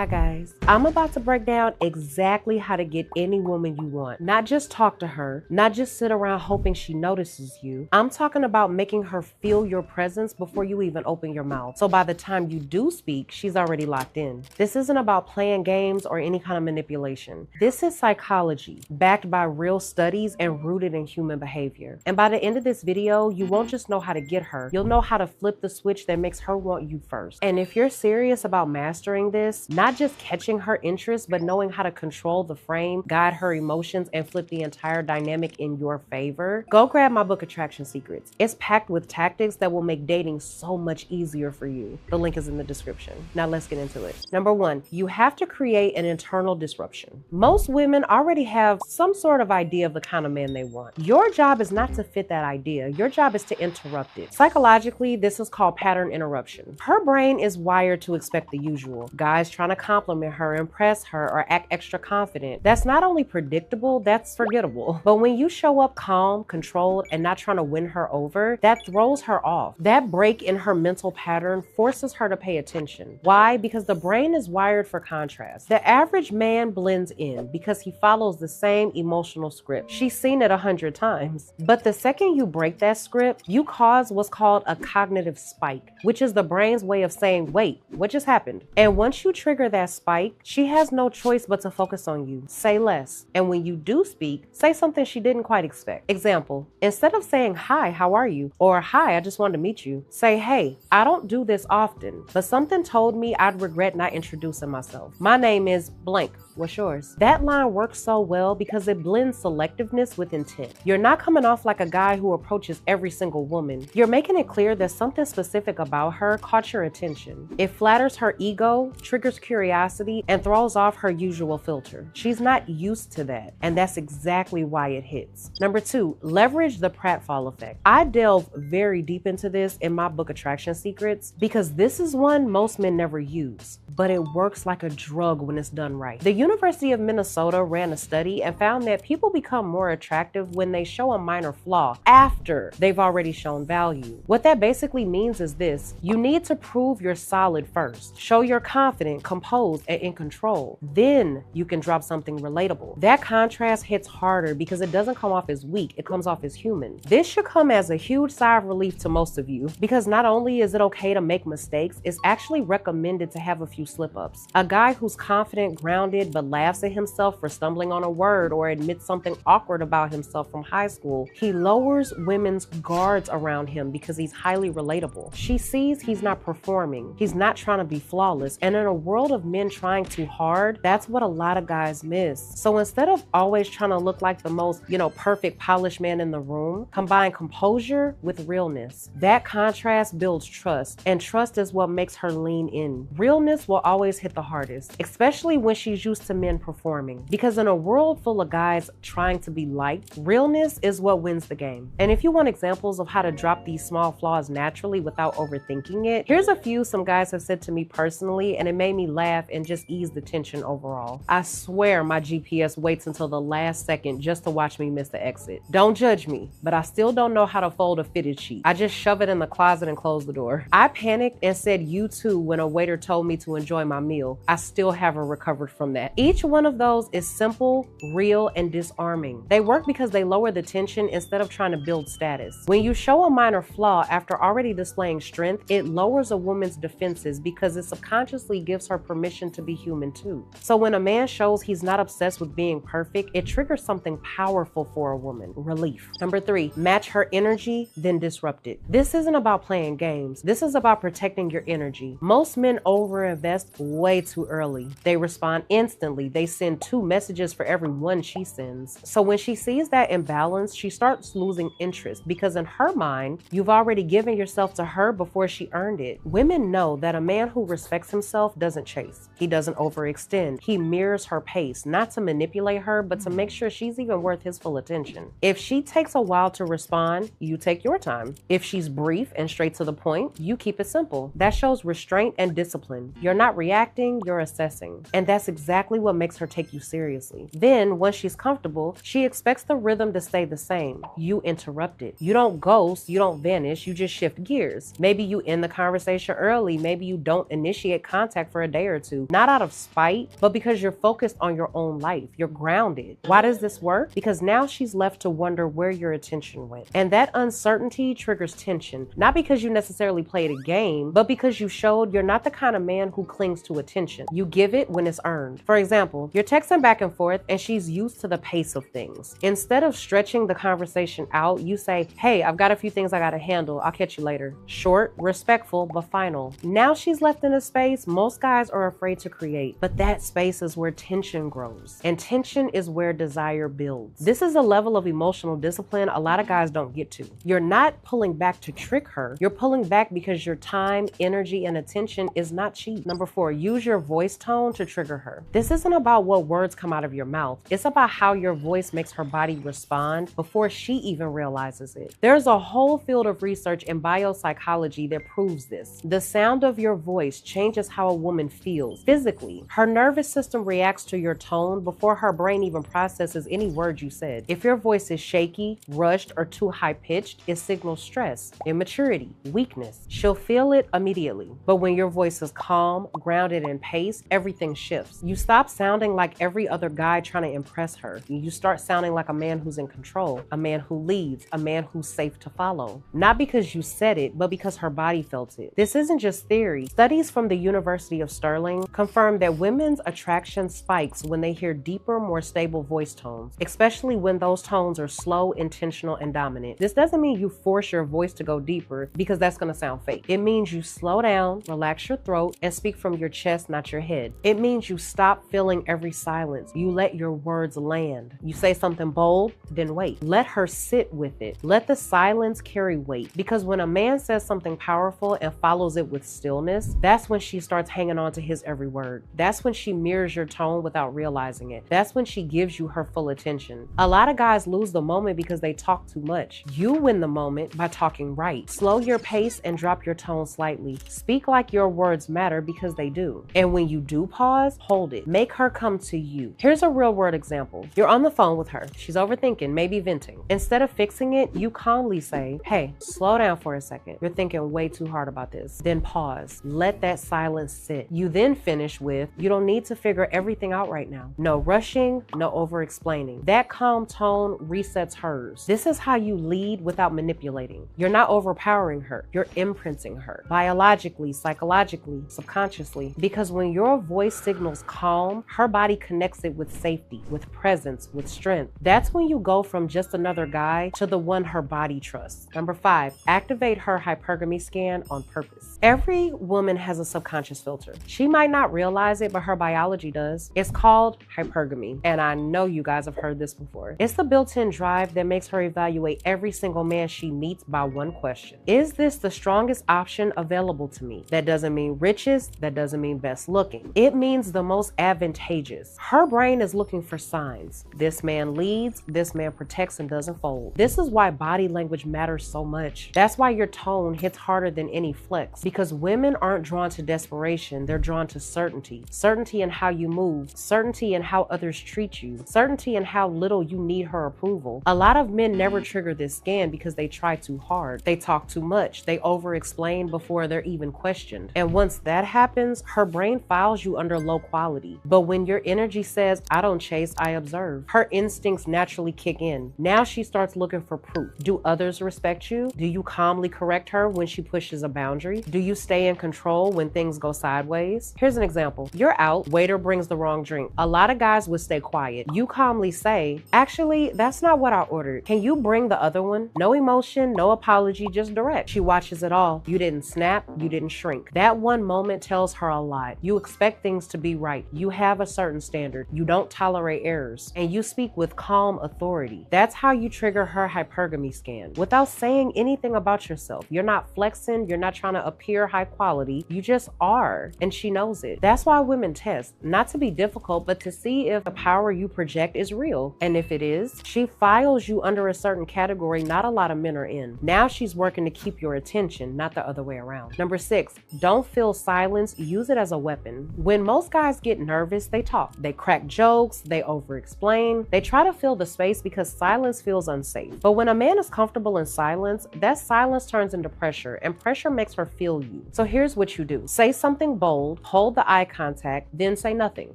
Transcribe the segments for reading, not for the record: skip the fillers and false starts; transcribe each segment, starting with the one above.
Hi guys, I'm about to break down exactly how to get any woman you want. Not just talk to her, not just sit around hoping she notices you. I'm talking about making her feel your presence before you even open your mouth. So by the time you do speak, she's already locked in. This isn't about playing games or any kind of manipulation. This is psychology, backed by real studies and rooted in human behavior. And by the end of this video, you won't just know how to get her, you'll know how to flip the switch that makes her want you first. And if you're serious about mastering this, not just catching her interest, but knowing how to control the frame, guide her emotions, and flip the entire dynamic in your favor, go grab my book, Attraction Secrets. It's packed with tactics that will make dating so much easier for you. The link is in the description. Now let's get into it. Number one, you have to create an internal disruption. Most women already have some sort of idea of the kind of man they want. Your job is not to fit that idea. Your job is to interrupt it. Psychologically, this is called pattern interruption. Her brain is wired to expect the usual. Guys trying to compliment her, impress her, or act extra confident. That's not only predictable, that's forgettable. But when you show up calm, controlled, and not trying to win her over, that throws her off. That break in her mental pattern forces her to pay attention. Why? Because the brain is wired for contrast. The average man blends in because he follows the same emotional script. She's seen it 100 times. But the second you break that script, you cause what's called a cognitive spike, which is the brain's way of saying, wait, what just happened? And once you trigger that spike, she has no choice but to focus on you. Say less. And when you do speak, say something she didn't quite expect. Example, instead of saying, hi, how are you? Or hi, I just wanted to meet you. Say, hey, I don't do this often, but something told me I'd regret not introducing myself. My name is blank. What's yours? That line works so well because it blends selectiveness with intent. You're not coming off like a guy who approaches every single woman. You're making it clear that something specific about her caught your attention. It flatters her ego, triggers curiosity, and throws off her usual filter. She's not used to that, and that's exactly why it hits. Number two, leverage the pratfall effect. I delve very deep into this in my book, Attraction Secrets, because this is one most men never use, but it works like a drug when it's done right. The University of Minnesota ran a study and found that people become more attractive when they show a minor flaw after they've already shown value. What that basically means is this: you need to prove you're solid first. Show you're confident, composed, and in control. Then you can drop something relatable. That contrast hits harder because it doesn't come off as weak, it comes off as human. This should come as a huge sigh of relief to most of you, because not only is it okay to make mistakes, it's actually recommended to have a few slip-ups. A guy who's confident, grounded, but laughs at himself for stumbling on a word or admits something awkward about himself from high school, he lowers women's guards around him because he's highly relatable. She sees he's not performing, he's not trying to be flawless, and in a world of men trying too hard, that's what a lot of guys miss. So instead of always trying to look like the most, perfect polished man in the room, combine composure with realness. That contrast builds trust, and trust is what makes her lean in. Realness will always hit the hardest, especially when she's used to men performing, because in a world full of guys trying to be liked, realness is what wins the game. And if you want examples of how to drop these small flaws naturally without overthinking it, here's a few some guys have said to me personally, and it made me laugh and just ease the tension overall. I swear my GPS waits until the last second just to watch me miss the exit. Don't judge me, but I still don't know how to fold a fitted sheet. I just shove it in the closet and close the door. I panicked and said you too when a waiter told me to enjoy my meal. I still haven't recovered from that. Each one of those is simple, real, and disarming. They work because they lower the tension instead of trying to build status. When you show a minor flaw after already displaying strength, it lowers a woman's defenses because it subconsciously gives her permission to be human too. So when a man shows he's not obsessed with being perfect, it triggers something powerful for a woman: relief. Number three, match her energy, then disrupt it. This isn't about playing games. This is about protecting your energy. Most men overinvest way too early. They respond instantly. They send 2 messages for every one she sends. So when she sees that imbalance, she starts losing interest because in her mind, you've already given yourself to her before she earned it. Women know that a man who respects himself doesn't chase. He doesn't overextend. He mirrors her pace, not to manipulate her, but to make sure she's even worth his full attention. If she takes a while to respond, you take your time. If she's brief and straight to the point, you keep it simple. That shows restraint and discipline. You're not reacting, you're assessing. And that's exactly what makes her take you seriously. Then, once she's comfortable, she expects the rhythm to stay the same. You interrupt it. You don't ghost, you don't vanish, you just shift gears. Maybe you end the conversation early, maybe you don't initiate contact for a day or or two, not out of spite, but because you're focused on your own life. You're grounded. Why does this work? Because now she's left to wonder where your attention went. And that uncertainty triggers tension, not because you necessarily played a game, but because you showed you're not the kind of man who clings to attention. You give it when it's earned. For example, you're texting back and forth and she's used to the pace of things. Instead of stretching the conversation out, you say, hey, I've got a few things I gotta handle. I'll catch you later. Short, respectful, but final. Now she's left in a space most guys are afraid to create, but that space is where tension grows. And tension is where desire builds. This is a level of emotional discipline a lot of guys don't get to. You're not pulling back to trick her. You're pulling back because your time, energy, and attention is not cheap. Number 4, use your voice tone to trigger her. This isn't about what words come out of your mouth. It's about how your voice makes her body respond before she even realizes it. There's a whole field of research in biopsychology that proves this. The sound of your voice changes how a woman feels physically. Her nervous system reacts to your tone before her brain even processes any word you said. If your voice is shaky, rushed, or too high-pitched, it signals stress, immaturity, weakness. She'll feel it immediately. But when your voice is calm, grounded, and paced, everything shifts. You stop sounding like every other guy trying to impress her. You start sounding like a man who's in control, a man who leads, a man who's safe to follow. Not because you said it, but because her body felt it. This isn't just theory. Studies from the University of Stirling confirm that women's attraction spikes when they hear deeper, more stable voice tones, especially when those tones are slow, intentional, and dominant. This doesn't mean you force your voice to go deeper because that's going to sound fake. It means you slow down, relax your throat, and speak from your chest, not your head. It means you stop filling every silence. You let your words land. You say something bold, then wait. Let her sit with it. Let the silence carry weight. Because when a man says something powerful and follows it with stillness, that's when she starts hanging on to his every word. That's when she mirrors your tone without realizing it. That's when she gives you her full attention. A lot of guys lose the moment because they talk too much. You win the moment by talking right. Slow your pace and drop your tone slightly. Speak like your words matter because they do. And when you do pause, hold it. Make her come to you. Here's a real world example. You're on the phone with her. She's overthinking, maybe venting. Instead of fixing it, you calmly say, hey, slow down for a second. You're thinking way too hard about this. Then pause. Let that silence sit. You then finish with, you don't need to figure everything out right now. No rushing, no over-explaining. That calm tone resets hers. This is how you lead without manipulating. You're not overpowering her. You're imprinting her. Biologically, psychologically, subconsciously. Because when your voice signals calm, her body connects it with safety, with presence, with strength. That's when you go from just another guy to the one her body trusts. Number 5, activate her hypergamy scan on purpose. Every woman has a subconscious filter. She might not realize it, but her biology does. It's called hypergamy, and I know you guys have heard this before. It's the built-in drive that makes her evaluate every single man she meets by one question. Is this the strongest option available to me? That doesn't mean richest, that doesn't mean best looking. It means the most advantageous. Her brain is looking for signs. This man leads, this man protects and doesn't fold. This is why body language matters so much. That's why your tone hits harder than any flex, because women aren't drawn to desperation, they're drawn to certainty. Certainty in how you move, certainty in how others treat you, certainty in how little you need her approval. A lot of men never trigger this scan because they try too hard. They talk too much. They over-explain before they're even questioned. And once that happens, her brain files you under low quality. But when your energy says, I don't chase, I observe, her instincts naturally kick in. Now she starts looking for proof. Do others respect you? Do you calmly correct her when she pushes a boundary? Do you stay in control when things go sideways? Here's an example. You're out, waiter brings the wrong drink. A lot of guys would stay quiet. You calmly say, actually, that's not what I ordered. Can you bring the other one? No emotion, no apology, just direct. She watches it all. You didn't snap, you didn't shrink. That one moment tells her a lot. You expect things to be right. You have a certain standard. You don't tolerate errors. And you speak with calm authority. That's how you trigger her hypergamy scan. Without saying anything about yourself. You're not flexing. You're not trying to appear high quality. You just are. And she knows it. That's why women test. Not to be difficult, but to see if the power you project is real. And if it is, she files you under a certain category not a lot of men are in. Now she's working to keep your attention, not the other way around. Number 6, don't feel silence. Use it as a weapon. When most guys get nervous, they talk. They crack jokes. They over-explain. They try to fill the space because silence feels unsafe. But when a man is comfortable in silence, that silence turns into pressure, and pressure makes her feel you. So here's what you do. Say something bold, hold the eye contact, then say nothing.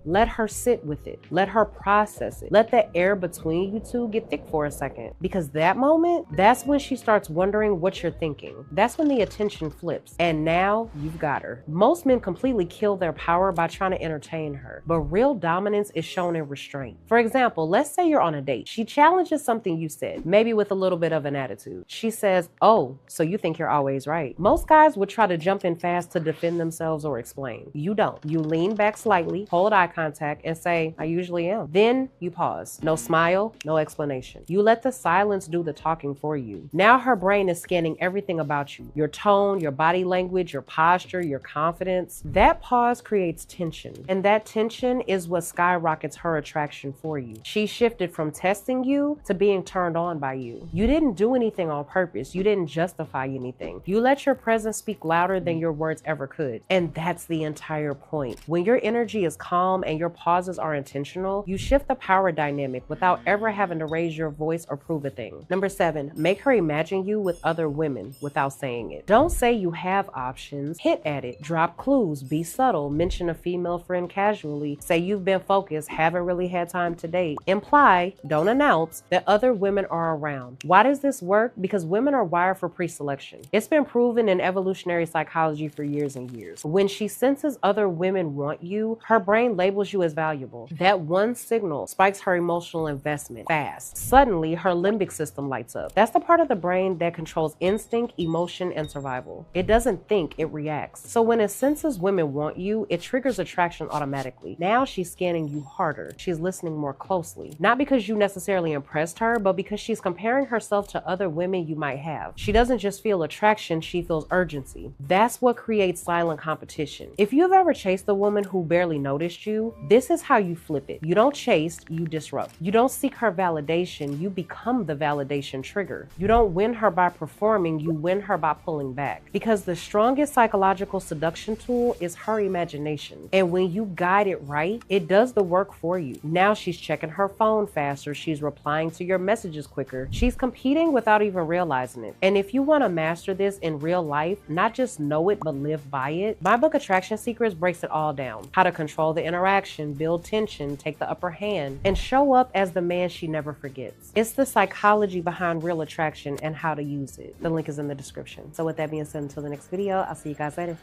Let her sit with it. Let her process it. Let the air between you two get thick for a second. Because that moment, that's when she starts wondering what you're thinking. That's when the attention flips. And now you've got her. Most men completely kill their power by trying to entertain her, but real dominance is shown in restraint. For example, let's say you're on a date. She challenges something you said, maybe with a little bit of an attitude. She says, "Oh, so you think you're always right." Most guys would try to jump in fast to defend themselves or explain. You don't. You lean back slightly, hold eye contact, and say, "I usually am." Then you pause. No smile, no explanation. You let the silence do the talking for you. Now her brain is scanning everything about you. Your tone, your body language, your posture, your confidence. That pause creates tension. And that tension is what skyrockets her attraction for you. She shifted from testing you to being turned on by you. You didn't do anything on purpose. You didn't justify anything. You let your presence speak louder than your words ever could. And that's the entire point. When your energy is calm and your pauses are intentional, you shift the power dynamic without ever having to raise your voice or prove a thing. Number 7, make her imagine you with other women without saying it. Don't say you have options. Hit at it. Drop clues. Be subtle. Mention a female friend casually. Say you've been focused, haven't really had time to date. Imply, don't announce, that other women are around. Why does this work? Because women are wired for pre-selection. It's been proven in evolutionary psychology for years and years. When she senses other women want you, her brain labels you as valuable. That one signal spikes her emotional investment fast. Suddenly, her limbic system lights up. That's the part of the brain that controls instinct, emotion, and survival. It doesn't think, it reacts. So when it senses women want you, it triggers attraction automatically. Now she's scanning you harder. She's listening more closely. Not because you necessarily impressed her, but because she's comparing herself to other women you might have. She doesn't just feel attraction, she feels urgency. That's what creates silent competition. If you've ever chased a woman who barely noticed you, this is how you flip it. You don't chase, you disrupt. You don't seek her validation, you become the validation trigger. You don't win her by performing, you win her by pulling back. Because the strongest psychological seduction tool is her imagination. And when you guide it right, it does the work for you. Now she's checking her phone faster, she's replying to your messages quicker, she's competing without even realizing it. And if you want to master this in real life, not just know it, but live by it, my book Attraction Secrets breaks it all down. How to control the interaction, build tension, take the upper hand, and show up as the man she never forgets. It's the psychology behind real attraction and how to use it. The link is in the description. So with that being said, until the next video, I'll see you guys later.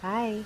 Bye.